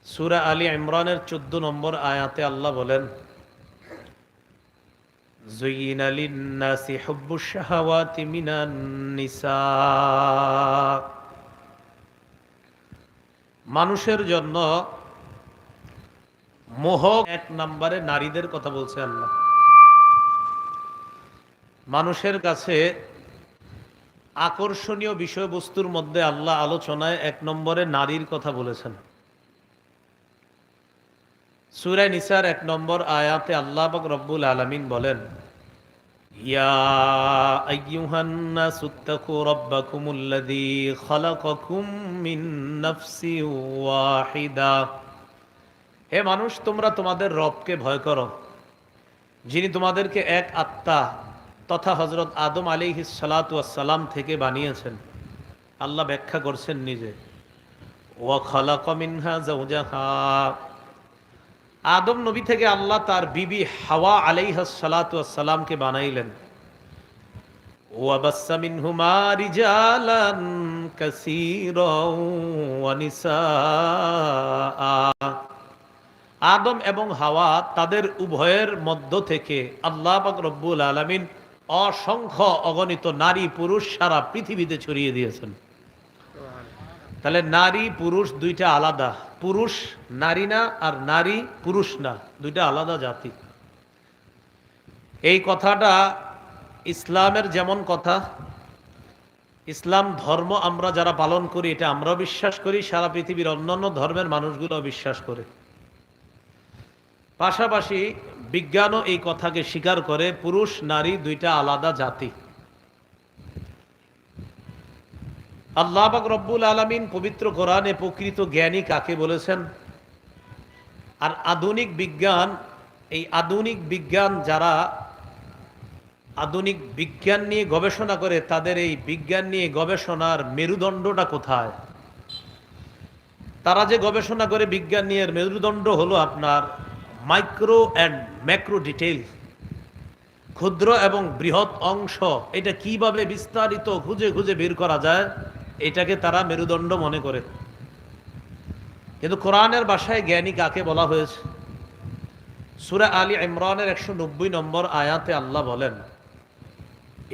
সূরা আলী ইমরানের 14 নম্বর আয়াতে আল্লাহ বলেন, যুয়িনা লিন-নাসি হুব্বুশ শাহাওয়াতি মিনান নিসা। মানুষের জন্য মোহ এক নম্বরে নারীদের কথা বলছে আল্লাহ। মানুষের কাছে আকর্ষণীয় বিষয়বস্তুর মধ্যে আল্লাহ আলোচনায় এক নম্বরে নারীর কথা বলেছেন। সূরা নিসার 1 নম্বর আয়াতে আল্লাহ পাক রব্বুল আলামিন বলেন, ইয়া আইয়ুহান নাসুত্তাকু রাব্বাকুমুল্লাযী খালাকাকুম মিন নাফসিন ওয়াহিদা। হে মানুষ, তোমরা তোমাদের রবকে ভয় করো, যিনি তোমাদেরকে এক আত্মা তথা হযরত আদম আলাইহিস সালাতু ওয়াস সালাম থেকে বানিয়েছেন। আল্লাহ ব্যাখ্যা করছেন নিজে, ওয়া খালাকা মিনহা যাওজাহা। আদম নবী থেকে আল্লাহ তার বিবি হাওয়া আলাইহাস সালাতু ওয়াস সালামকে বানাইলেন। ওয়া বাসসা মিনহুমা রিজালান কাসীরাও ওয়া নিসাআ। আদম এবং হাওয়া তাদের উভয়ের মধ্য থেকে আল্লাহ পাক রব্বুল আলামিন অসংখ্য অগণিত নারী পুরুষ সারা পৃথিবীতে ছড়িয়ে দিয়েছেন। তাহলে নারী পুরুষ দুইটা আলাদা, পুরুষ নারী না আর নারী পুরুষ না, দুইটা আলাদা জাতি। এই কথাটা ইসলামের যেমন কথা, ইসলাম ধর্ম আমরা যারা পালন করি এটা আমরাও বিশ্বাস করি, সারা পৃথিবীর অন্যান্য ধর্মের মানুষগুলো বিশ্বাস করে। পাশাপাশি বিজ্ঞানও এই কথাকে স্বীকার করে, পুরুষ নারী দুইটা আলাদা জাতি। আল্লাহ পাক রব্বুল আলামিন পবিত্র কোরআনে প্রকৃত জ্ঞানী কাকে বলেছেন। আর আধুনিক বিজ্ঞান, এই আধুনিক বিজ্ঞান যারা আধুনিক বিজ্ঞান নিয়ে গবেষণা করে, তাদের এই বিজ্ঞান নিয়ে গবেষণার মেরুদণ্ডটা কোথায়? তারা যে গবেষণা করে বিজ্ঞান নিয়ে, মেরুদণ্ড হলো আপনার মাইক্রো অ্যান্ড ম্যাক্রো ডিটেইল, ক্ষুদ্র এবং বৃহৎ অংশ। এটা কিভাবে বিস্তারিত খুঁজে খুঁজে বের করা যায়, এটাকে তারা মেরুদণ্ড মনে করে। কিন্তু কোরআনের ভাষায় জ্ঞানী কাকে বলা হয়েছে? সূরা আলী ইমরানের 190 নম্বর আয়াতে আল্লাহ বলেন,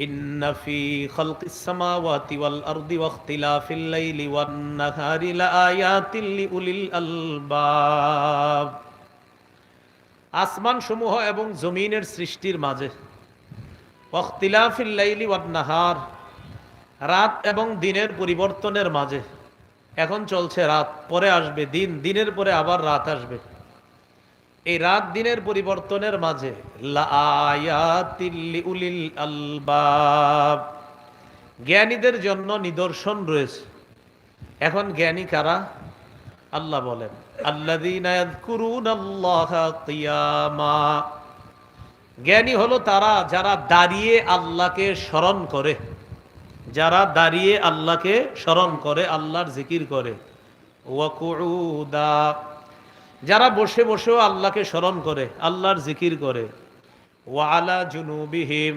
ইন্না ফি খালকিস সামাওয়াতি ওয়াল আরদি ওয়া ইখতিলাফিল লাইলি ওয়ান নাহারি লাআয়াতিল লিউলিল আলবাব। আসমান সমূহ এবং জমিনের সৃষ্টির মাঝে, ওয়া ইখতিলাফিল লাইলি ওয়ান নাহার, রাত এবং দিনের পরিবর্তনের মাঝে। এখন চলছে রাত, পরে আসবে দিন, দিনের পরে আবার রাত আসবে। এই রাত দিনের পরিবর্তনের মাঝে লাআয়াতিল লিউলিল আলবাব, জ্ঞানীদের জন্য নিদর্শন রয়েছে। এখন জ্ঞানী কারা? আল্লাহ বলেন, আল্লাযীনা ইয়াযকুরুনাল্লাহা কিয়ামা। জ্ঞানী হলো তারা যারা দাঁড়িয়ে আল্লাহকে স্মরণ করে, যারা দাঁড়িয়ে আল্লাহকে স্মরণ করে, আল্লাহর জিকির করে। ওয়া কুউদা, যারা বসে বসেও আল্লাহকে স্মরণ করে, আল্লাহর জিকির করে। ওয়া আলা জুনুবিহিম,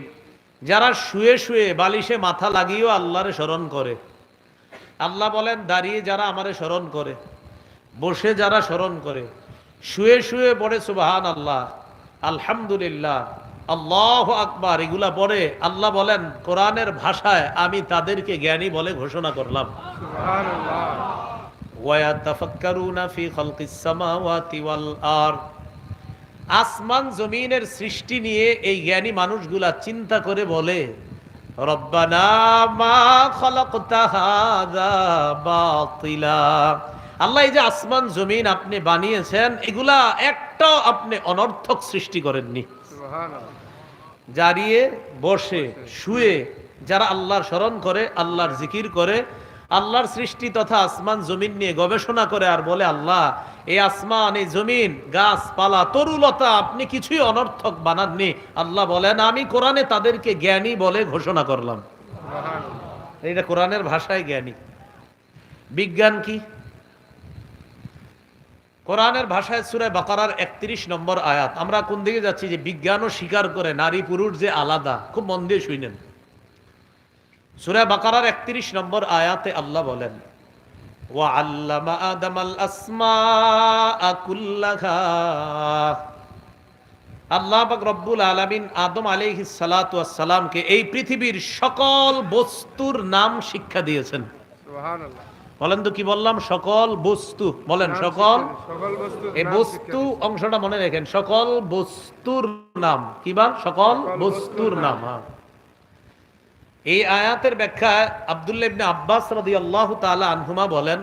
যারা শুয়ে শুয়ে বালিশে মাথা লাগিয়েও আল্লাহর স্মরণ করে। আল্লাহ বলেন, দাঁড়িয়ে যারা আমারে স্মরণ করে, বসে যারা স্মরণ করে, শুয়ে শুয়ে পড়ে সুবহানাল্লাহ, আলহামদুলিল্লাহ, আল্লাহু আকবার, এগুলা পড়ে, আল্লাহ বলেন কোরআনের ভাষায় আমি তাদেরকে জ্ঞানী বলে ঘোষণা করলাম। সুবহানাল্লাহ। ওয়া ইয়াতাফাক্কারুনা ফি খালকিস সামাওয়াতি ওয়াল আরদ, আসমান জমিনের সৃষ্টি নিয়ে এই জ্ঞানী মানুষগুলা চিন্তা করে বলে, রব্বানা মা খালাকতা হাযা বাতিলা। আল্লাহ, এই যে আসমান জমিন আপনি বানিয়েছেন, এগুলা একটাও আপনি অনর্থক সৃষ্টি করেননি। সুবহানাল্লাহ। দাঁড়িয়ে বসে শুয়ে যারা আল্লাহর স্মরণ করে, আল্লাহর জিকির করে, আল্লাহর সৃষ্টি তথা আসমান জমিন নিয়ে গবেষণা করে আর বলে, আল্লাহ এই আসমান, এই জমিন, গাছপালা, তরুলতা আপনি কিছুই অনর্থক বানাননি। আল্লাহ বলেন আমি কোরআনে তাদেরকে জ্ঞানী বলে ঘোষণা করলাম। এটা কোরআনের ভাষায় জ্ঞানী। বিজ্ঞান কি? কোরআনের ভাষায় সূরা বাকারার 31 নম্বর আয়াত। আমরা কোন দিকে যাচ্ছি? যে বিজ্ঞানও স্বীকার করে নারী পুরুষ যে আলাদা। খুব মন দিয়ে শুনেন। সূরা বাকারার 31 নম্বর আয়াতে আল্লাহ বলেন, ওয়া আল্লামা আদামাল আসমাআ কুল্লাহা। আল্লাহ পাক রব্বুল আলামিন আদম আলাইহিস সালাতু ওয়াস সালামকে এই পৃথিবীর সকল বস্তুর নাম শিক্ষা দিয়েছেন। সুবহানাল্লাহ। বলেন তো কি বললাম? সকল বস্তু। বলেন সকল। এই নাম বস্তু অংশটা মনে রাখেন, সকল বস্তুর নাম। কি বল? সকল বস্তুর নাম। হ্যাঁ। এই আয়াতের ব্যাখ্যায় আব্দুল্লাহ ইবনে আব্বাস রাদিয়াল্লাহু তাআলা আনহুমা বলেন,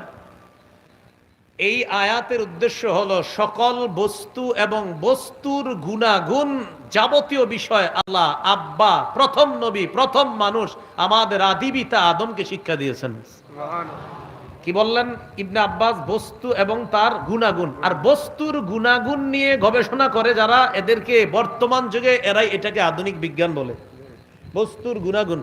এই আয়াতের উদ্দেশ্য হলো সকল বস্তু এবং বস্তুর গুণাগুণ যাবতীয় বিষয় আল্লাহ আব্বা, প্রথম নবী, প্রথম মানুষ, আমাদের আদি পিতা আদমকে শিক্ষা দিয়েছেন। কি বললেন ইবনে আব্বাস? বস্তু এবং তার গুণাগুণ। আর বস্তুর গুণাগুণ নিয়ে গবেষণা করে যারা, এদেরকে বর্তমান যুগে এরাই এটাকে আধুনিক বিজ্ঞান বলে। বস্তুর গুণাগুণ।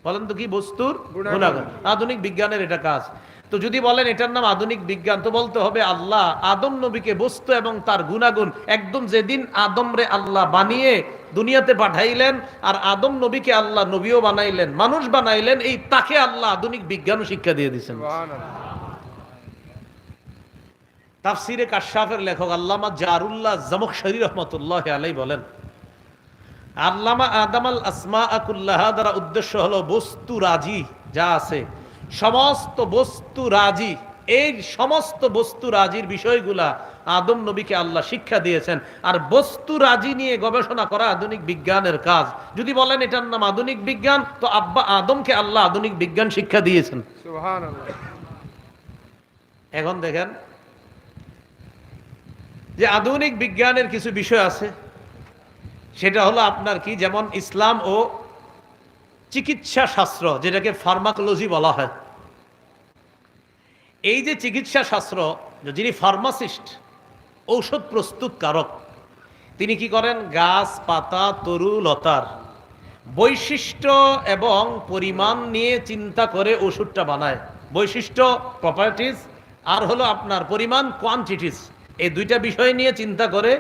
বলেন তো কি? বস্তুর গুণাগুণ। আধুনিক বিজ্ঞানের এটা কাজ। তো যদি বলেন এটার নাম আধুনিক বিজ্ঞান, তো বলতে হবে আল্লাহ আদম নবীকে বস্তু এবং তার গুণাগুণ একদম যেদিন আদমরে আল্লাহ বানিয়ে দুনিয়াতে পাঠাইলেন, আর আদম নবীকে আল্লাহ নবীও বানাইলেন, মানুষ বানাইলেন, এই তাকে আল্লাহ আধুনিক বিজ্ঞানও শিক্ষা দিয়ে দিয়েছেন। তাফসিরে কাশফের লেখক আল্লামা জারুল্লাহ জামখশরী রাহমাতুল্লাহি আলাইহি বলেন, আল্লামা আদামাল আসমাআ কুল্লাহা দ্বারা উদ্দেশ্য হলো বস্তু রাজি যা আছে, সমস্ত বস্তু রাজি, এই সমস্ত বস্তু রাজির বিষয়গুলা আদম নবীকে আল্লাহ শিক্ষা দিয়েছেন। আর বস্তু রাজি নিয়ে গবেষণা করা আধুনিক বিজ্ঞানের কাজ। যদি বলেন এটার নাম আধুনিক বিজ্ঞান, তো আব্বা আদমকে আল্লাহ আধুনিক বিজ্ঞান শিক্ষা দিয়েছেন। সুবহানাল্লাহ। এখন দেখেন যে আধুনিক বিজ্ঞানের কিছু বিষয় আছে, সেটা হলো আপনার কি, যেমন ইসলাম ও চিকিৎসা শাস্ত্র, যেটাকে ফার্মাকোলজি বলা হয়। এই যে চিকিৎসা শাস্ত্র, যিনি ফার্মাসিস্ট, ঔষধ প্রস্তুতকারক, তিনি কি করেন? গাছ, পাতা, তরু লতার বৈশিষ্ট্য এবং পরিমাণ নিয়ে চিন্তা করে ওষুধটা বানায়। বৈশিষ্ট্য, প্রপার্টিজ, আর হলো আপনার পরিমাণ, কোয়ান্টিটিস। এই দুইটা বিষয় নিয়ে চিন্তা করে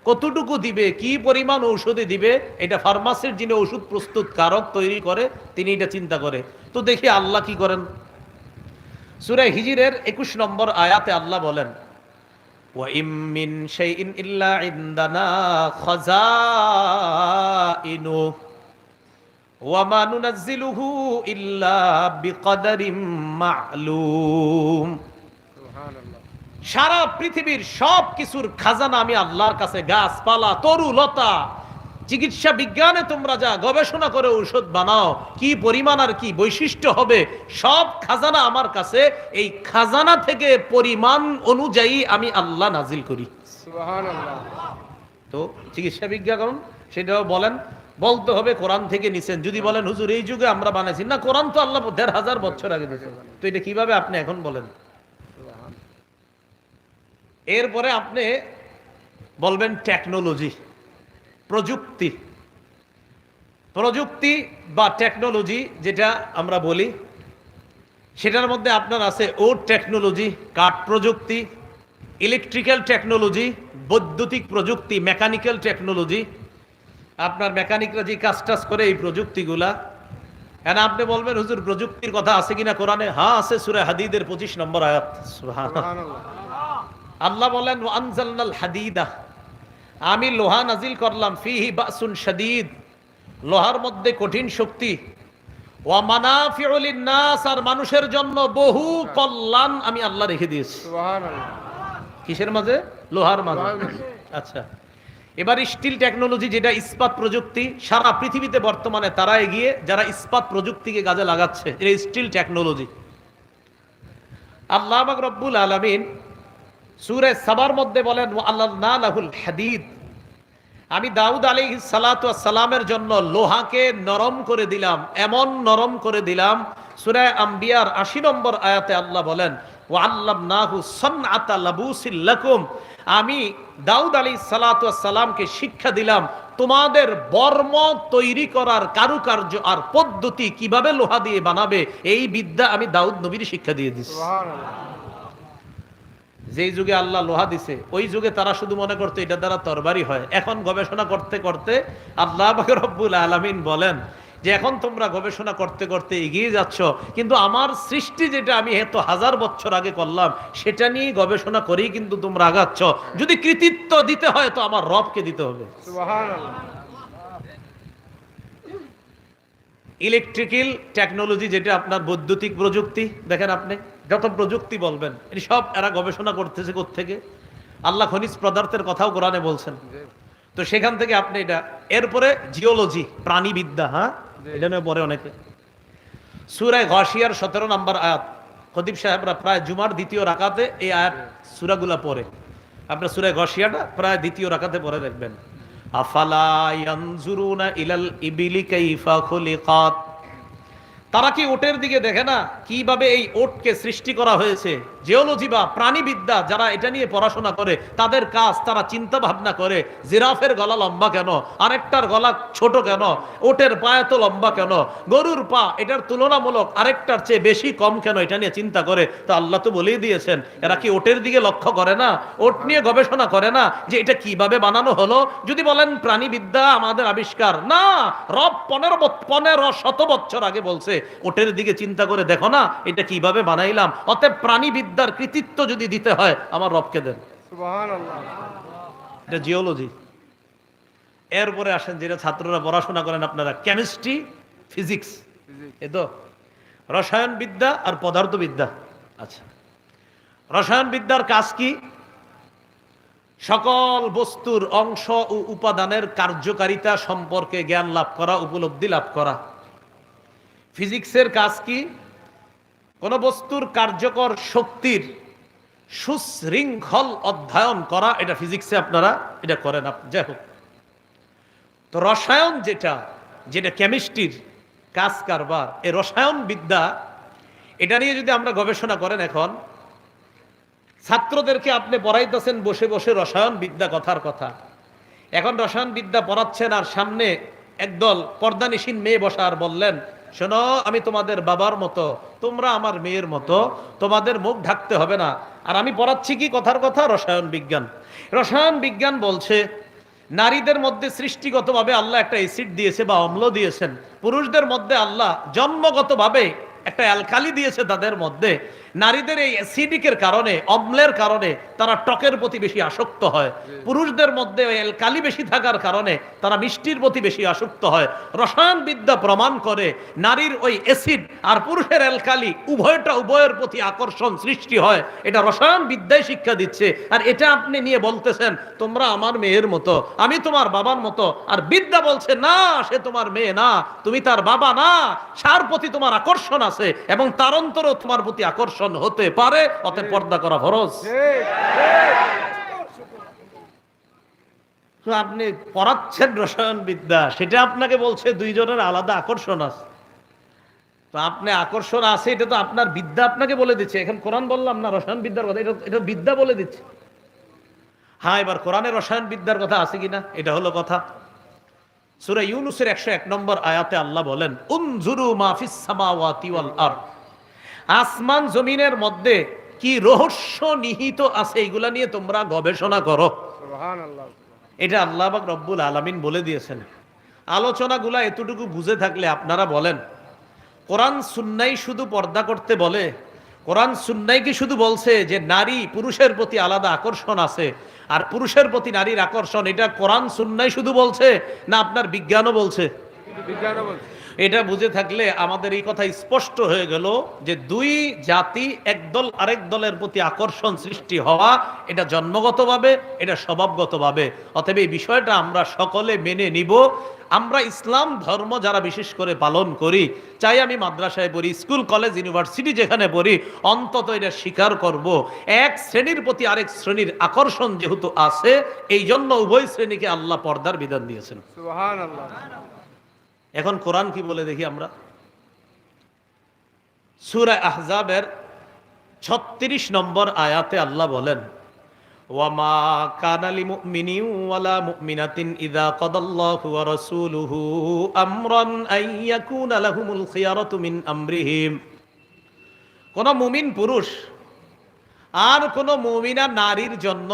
কতটুকু দিবে, কি পরিমাণ ঔষধে দিবে, এটা ফার্মাসির যিনি ওষুধ প্রস্তুতকারক তৈরি করে, তিনি এটা চিন্তা করে। তো দেখি আল্লাহ কি করেন। সূরা হিজরের 21 নম্বর আয়াতে আল্লাহ বলেন, ওয়া ইম মিন শাইইন ইল্লা ইনদানা খাযাইনু ওয়া মা নুনাজ্জিলুহু ইল্লা বিকদারিম মা'লুম। সুবহানাল্লাহ। সারা পৃথিবীর সব কিছুর খাজানা আমি আল্লাহর কাছে। গাছপালা, তরু লতা, চিকিৎসা বিজ্ঞানে তোমরা যা গবেষণা করে ঔষধ বানাও, কি পরিমাণ আর কি বৈশিষ্ট্য হবে, সব খাজানা আমার কাছে। এই খাজানা থেকে পরিমাণ অনুযায়ী আমি আল্লাহ নাজিল করি। সুবহানাল্লাহ। তো চিকিৎসা বিজ্ঞান সেটাও বলেন, বলতে হবে কোরআন থেকে নিছেন। যদি বলেন হুজুর এই যুগে আমরা বানাইছি, না, কোরআন তো আল্লাহ ১৫০০ বছর আগে দিয়েছেন। তো এটা কিভাবে আপনি এখন বলেন? এরপরে আপনি বলবেন টেকনোলজি, প্রযুক্তি। প্রযুক্তি বা টেকনোলজি যেটা আমরা বলি, সেটার মধ্যে আপনার আছে ও টেকনোলজি, কাঠ প্রযুক্তি, ইলেকট্রিক্যাল টেকনোলজি, বৈদ্যুতিক প্রযুক্তি, মেকানিক্যাল টেকনোলজি। আপনার মেকানিকরা যে কাজ টাজ করে এই প্রযুক্তিগুলা। কেন আপনি বলবেন হুজুর প্রযুক্তির কথা আছে কিনা কোরআনে? হ্যাঁ আছে, সূরা হাদীদের 25 নম্বর আয়াত। সুবহানাল্লাহ। আল্লাহ বলেন, ওয়া আনজালনাল হাদিদা, আমি লোহা নাজিল করলাম, ফিহি বাসুন শাদীদ, লোহার মধ্যে কঠিন শক্তি, ওয়া মানাফিউ লিন-নাস, আর মানুষের জন্য বহু কল্যাণ আমি আল্লাহ রেখে দিয়েছি। সুবহানাল্লাহ। কিসের মাঝে? লোহার মাঝে। আচ্ছা, এবার স্টিল টেকনোলজি, যেটা ইস্পাত প্রযুক্তি। সারা পৃথিবীতে বর্তমানে তারা এগিয়ে যারা ইস্পাত প্রযুক্তিকে কাজে লাগাচ্ছে, এটা স্টিল টেকনোলজি। আল্লাহ পাক রব্বুল আলামিন সূরা সাবার মধ্যে বলেন, ওয়া আল্লানা লাহুল হাদিদ, আমি দাউদ আলাইহিস সালাতু ওয়াস সালামের জন্য লোহাকে নরম করে দিলাম, এমন নরম করে দিলাম। সূরা আম্বিয়ার 80 নম্বর আয়াতে আল্লাহ বলেন, ওয়া আল্লামনাহু সানআতা লাবুসিল লাকুম, আমি দাউদ আলাইহিস সালাতু ওয়াস সালামকে শিক্ষা দিলাম তোমাদের বর্ম তৈরি করার কারুকার্য আর পদ্ধতি, কিভাবে লোহা দিয়ে বানাবে, এই বিদ্যা আমি দাউদ নবীর শিক্ষা দিয়ে দিয়েছি। সুবহানাল্লাহ। যেই যুগে আল্লাহ লোহা দিছে, ওই যুগে তারা শুধু মনে করতো এটা দ্বারা তরবারি হয়। এখন গবেষণা করতে করতে আল্লাহ পাক রব্বুল আলামিন বলেন, যে এখন তোমরা গবেষণা করতে করতে এগিয়ে যাচ্ছ, কিন্তু আমার সৃষ্টি যেটা আমি এত হাজার বছর আগে করলাম সেটা নিয়ে গবেষণা করেই কিন্তু তোমরা আগাচ্ছ। যদি কৃতিত্ব দিতে হয় তো আমার রবকে দিতে হবে। সুবহানাল্লাহ। ইলেকট্রিক্যাল টেকনোলজি, যেটা আপনার বৈদ্যুতিক প্রযুক্তি, দেখেন আপনি যত প্রযুক্তি বলবেন এই সব এরা গবেষণা করতেছে কোত্থেকে? আল্লাহ খনিজ পদার্থের কথাও কোরআনে বলছেন। তো সেখান থেকে আপনি এটা, এরপরে জিওলজি, প্রাণীবিদ্যা, হ্যাঁ এটা নিয়ে পরে অনেকে। সূরা গাশিয়ার 17 নম্বর আয়াত, খতিব সাহেবরা প্রায় জুমার দ্বিতীয় রাকাতে এই আয়াত সূরাগুলা পড়ে। আপনার সূরা গাশিয়াটা প্রায় দ্বিতীয় রাকাতে পড়ে দেখবেন। আফালা ইয়ানজুরুনা ইলাল ইবিলি কাইফা খুলিকাত, তারা কি ওটের দিকে দেখে না কিভাবে এই ওটকে সৃষ্টি করা হয়েছে? জিওলজি বা প্রাণীবিদ্যা যারা এটা নিয়ে পড়াশোনা করে তাদের কাজ, তারা চিন্তা ভাবনা করে জিরাফের গলা লম্বা কেন, আরেকটার গলা ছোট কেন, ওটের পা এত লম্বা কেন, গরুর পা এটার তুলনামূলক আরেকটার চেয়ে বেশি কম কেন, এটা নিয়ে চিন্তা করে। তো আল্লাহ তো বলেই দিয়েছেন, এরা কি ওটের দিকে লক্ষ্য করে না? ওট নিয়ে গবেষণা করে না যে এটা কিভাবে বানানো হলো? যদি বলেন প্রাণীবিদ্যা আমাদের আবিষ্কার, না, রব 1500 বছর আগে বলছে ওটের দিকে চিন্তা করে দেখো না এটা কিভাবে বানাইলাম। অতএব প্রাণীবিদ্যার কৃতিত্ব যদি দিতে হয় আমার রবকে দেন। সুবহানাল্লাহ। এটা জিওলজি। এরপরে আসেন যেটা ছাত্ররা পড়াশোনা করেন আপনারা, কেমিস্ট্রি, ফিজিক্স, এ তো রসায়নবিদ্যা আর পদার্থবিদ্যা। আচ্ছা, রসায়নবিদ্যার কাজ কি? সকল বস্তুর অংশ ও উপাদানের কার্যকারিতা সম্পর্কে জ্ঞান লাভ করা, উপলব্ধি লাভ করা। ফিজিক্সের কাজ কি? কোন বস্তুর কার্যকর শক্তির সুশৃঙ্খল অধ্যয়ন করা, এটা ফিজিক্সে আপনারা এটা করেন। যাই হোক, তো রসায়ন যেটা যেটা কেমিস্ট্রির কাজ কারবার, এই রসায়ন বিদ্যা এটা নিয়ে যদি আমরা গবেষণা করেন, এখন ছাত্রদেরকে আপনি পড়াইতেছেন বসে বসে রসায়ন বিদ্যা, কথার কথা। এখন রসায়ন বিদ্যা পড়াচ্ছেন আর সামনে একদল পর্দানিসীন মেয়ে বসা, আর বললেন শোনো আমি তোমাদের বাবার মতো, তোমরা আমার মেয়ের মতো, তোমাদের মুখ ঢাকতে হবে না। আর আমি পড়াচ্ছি কি? কথার কথা রসায়ন বিজ্ঞান। রসায়ন বিজ্ঞান বলছে নারীদের মধ্যে সৃষ্টিগতভাবে আল্লাহ একটা অ্যাসিড দিয়েছে বা অম্ল দিয়েছেন, পুরুষদের মধ্যে আল্লাহ জন্মগতভাবে একটা অ্যালকালি দিয়েছে তাদের মধ্যে। নারীদের এই অ্যাসিডিকের কারণে, অম্লের কারণে তারা টকের প্রতি বেশি আসক্ত হয়। পুরুষদের মধ্যে ওই অ্যালকালি বেশি থাকার কারণে তারা মিষ্টির প্রতি বেশি আসক্ত হয়। রসায়ন বিদ্যা প্রমাণ করে নারীর ওই অ্যাসিড আর পুরুষের অ্যালকালি উভয়ের প্রতি আকর্ষণ সৃষ্টি হয়। এটা রসায়ন বিদ্যায় শিক্ষা দিচ্ছে। আর এটা আপনি নিয়ে বলতেছেন তোমরা আমার মেয়ের মতো, আমি তোমার বাবার মতো। আর বিদ্যা বলছে না, সে তোমার মেয়ে না, তুমি তার বাবা না, সার প্রতি তোমার আকর্ষণ আছে এবং তার অন্তরেও তোমার প্রতি আকর্ষণ হতে পারে। অতএব পর্দা করা ফরজ। আপনি পড়াচ্ছেন রসায়ন বিদ্যা, সেটা আপনাকে বলছে দুইজনের আলাদা আকর্ষণ আছে। তো আপনি আকর্ষণ আছে, এটা তো আপনার বিদ্যা আপনাকে বলে দিচ্ছে। এখন কোরআন বললাম না রসায়ন বিদ্যার কথা, এটা বিদ্যা বলে দিচ্ছে। হ্যাঁ, এবার কোরআনে রসায়ন বিদ্যার কথা আছে কিনা এটা হলো কথা। সূরা ইউনূসের 101 নম্বর আয়াতে আল্লাহ বলেন উনজুরু মা ফিস সামাওয়াতি ওয়াল আরদ, আসমান জমিনের মধ্যে কি রহস্য নিহিত আছে এগুলা নিয়ে তোমরা গবেষণা করো। সুবহানাল্লাহ। এটা আল্লাহ পাক রব্বুল আলামিন বলে দিয়েছেন। আলোচনাগুলা এতটুকু বুঝে থাকলে আপনারা বলেন কোরআন সুন্নাহ শুধু পর্দা করতে বলে? কোরআন সুন্নাহ কি শুধু বলছে যে নারী পুরুষের প্রতি আলাদা আকর্ষণ আছে আর পুরুষের প্রতি নারীর আকর্ষণ, এটা কোরআন সুন্নাহ শুধু বলছে না আপনার বিজ্ঞানও বলছে? বিজ্ঞানও বলছে। এটা বুঝে থাকলে আমাদের এই কথা স্পষ্ট হয়ে গেল যে দুই জাতি একদল আরেক দলের প্রতি আকর্ষণ সৃষ্টি হওয়া এটা জন্মগতভাবে, এটা স্বভাবগতভাবে। অতএব এই বিষয়টা আমরা সকলে মেনে নিব। আমরা ইসলাম ধর্ম যারা বিশেষ করে পালন করি, চাই আমি মাদ্রাসায় পড়ি, স্কুল কলেজ ইউনিভার্সিটি যেখানে পড়ি, অন্তত এটা স্বীকার করব এক শ্রেণীর প্রতি আরেক শ্রেণীর আকর্ষণ যেহেতু আছে, এই জন্য উভয় শ্রেণীকে আল্লাহ পর্দার বিধান দিয়েছেন। সুবহানাল্লাহ। এখন কোরআন কি বলে দেখি আমরা। সূরা আহজাবের 36 নম্বর আয়াতে আল্লাহ বলেন ওয়ামা কানা লিমুমিনিন ওয়ালা মুমিনাতিন ইযা কাদাল্লাহু ওয়া রাসূলুহু আমরান আইয়াকুনা লাহুমুল খিয়ারাতু মিন আমরিহিম। কোন মুমিন পুরুষ আর কোন মুমিনা নারীর জন্য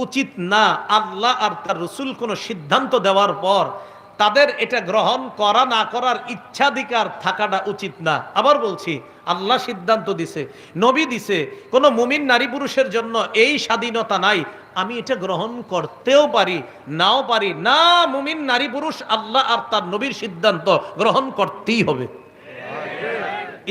উচিত না আল্লাহ আর তার রাসূল কোন সিদ্ধান্ত দেওয়ার পর তাদের এটা গ্রহণ করা না করার ইচ্ছাধিকার থাকাটা উচিত না। আবার বলছি, আল্লাহ সিদ্ধান্ত দিছে, নবী দিছে, কোন মুমিন নারী পুরুষের জন্য এই স্বাধীনতা নাই আমি এটা গ্রহণ করতেও পারি নাও পারি না। মুমিন নারী পুরুষ আল্লাহ আর তার নবীর সিদ্ধান্ত গ্রহণ করতেই হবে।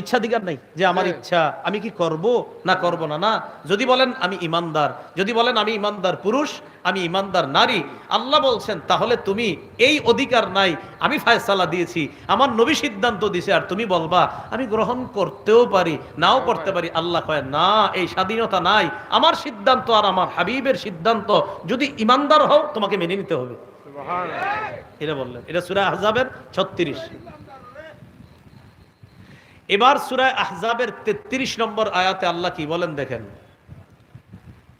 ইচ্ছাধিকার নাই যে আমার ইচ্ছা আমি কি করব না করব না। না, যদি বলেন আমি ইমানদার, যদি বলেন আমি ইমানদার পুরুষ, আমি ইমানদার নারী, আল্লাহ বলছেন তাহলে তুমি এই অধিকার নাই, আমি ফয়সালা দিয়েছি, আমার নবী সিদ্ধান্ত দিয়েছে, আর তুমি বলবা আমি গ্রহণ করতেও পারি নাও করতে পারি। আল্লাহ কয় না, এই স্বাধীনতা নাই। আমার সিদ্ধান্ত আর আমার হাবিবের সিদ্ধান্ত, যদি ইমানদার হও তোমাকে মেনে নিতে হবে। সুবহানাল্লাহ। এটা বললেন, এটা সূরা আহজাবের 36। এবার সূরা আহজাবের 33 নম্বর আয়াতে আল্লাহ কি বলেন দেখেন,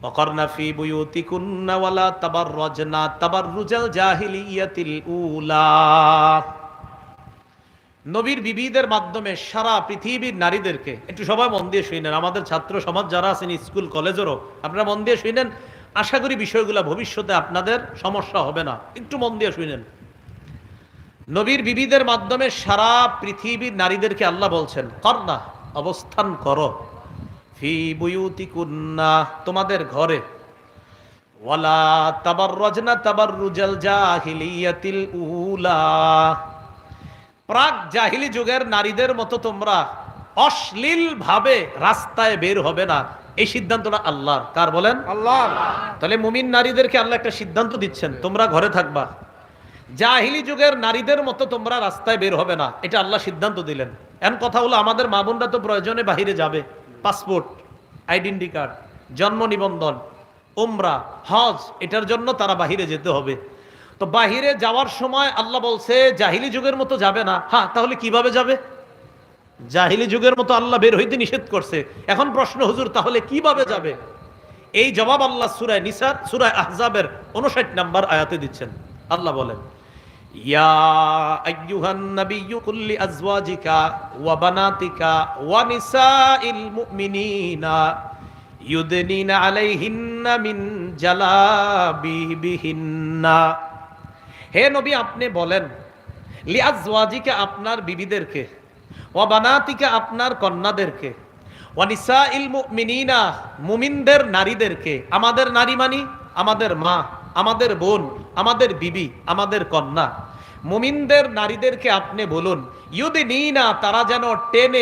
ওয়াকারনা ফি বুয়ুতিকুন্না ওয়ালা তাবাররাজনা তাবাররুজাল জাহিলিয়াতিল উলা। নবীর বিবিদের মাধ্যমে সারা পৃথিবীর নারীদেরকে, একটু সবাই মন দিয়ে শুনেন, আমাদের ছাত্র সমাজ যারা আছেন স্কুল কলেজেরও আপনারা মন দিয়ে শুনেন, আশা করি বিষয়গুলো ভবিষ্যতে আপনাদের সমস্যা হবে না। একটু মন দিয়ে শুনেন। নবীর বিবিদের মাধ্যমে সারা পৃথিবীর নারীদেরকে আল্লাহ বলছেন করনা, অবস্থান করো, ফি বুয়ুতিকুন্না, তোমাদের ঘরে, ওয়ালা তাবাররাজনা তাবাররুজাল জাহিলিয়াতিল উলা, প্রাক জাহিলি যুগের নারীদের মতো তোমরা অশ্লীল ভাবে রাস্তায় বের হবে না। এই সিদ্ধান্তটা আল্লাহর। কার বলেন? আল্লাহ। তাহলে মুমিন নারীদেরকে আল্লাহ একটা সিদ্ধান্ত দিচ্ছেন, তোমরা ঘরে থাকবা, জাহিলি যুগের নারীদের মতো তোমরা রাস্তায় বের হবে না, এটা আল্লাহ সিদ্ধান্ত দিলেন। এমন কথা হলো আমাদের মা বোনরা তো প্রয়োজনে বাহিরে যাবে, পাসপোর্ট, আইডেন্টি কার্ড, জন্ম নিবন্ধন, উমরা, হজ, এটার জন্য তারা বাহিরে যেতে হবে। তো বাহিরে যাওয়ার সময় আল্লাহ বলছে জাহিলি যুগের মতো যাবে না। হ্যাঁ, তাহলে কিভাবে যাবে? জাহিলি যুগের মতো আল্লাহ বের হইতে নিষেধ করছে। এখন প্রশ্ন, হুজুর তাহলে কিভাবে যাবে? এই জবাব আল্লাহ সূরা নিসা, সূরা আহজাবের 59 নম্বর আয়াতে দিচ্ছেন। আল্লাহ বলেন, ইয়া আইয়ুহান নাবিয়্যু কুল লিআজওয়াজিকা ওয়া বানাতিকা ওয়া নিসাইল মুমিনিনা ইউদনিনা আলাইহিন্না মিন জালাবিবিহিন্না। হে নবী, আপনি বলেন লিআজওয়াজিকা, আপনার বিবিদেরকে, ওয়া বানাতিকা, আপনার কন্যাদেরকে, ওয়া নিসাইল মুমিনিনা, মুমিনদের নারীদেরকে। আমাদের নারী মানি আমাদের মা, আমাদের বোন, আমাদের বিবি, আমাদের কন্যা। মুমিনদের নারীদেরকে আপনি বলুন, ইউদিনিনা, তারা যেন টেনে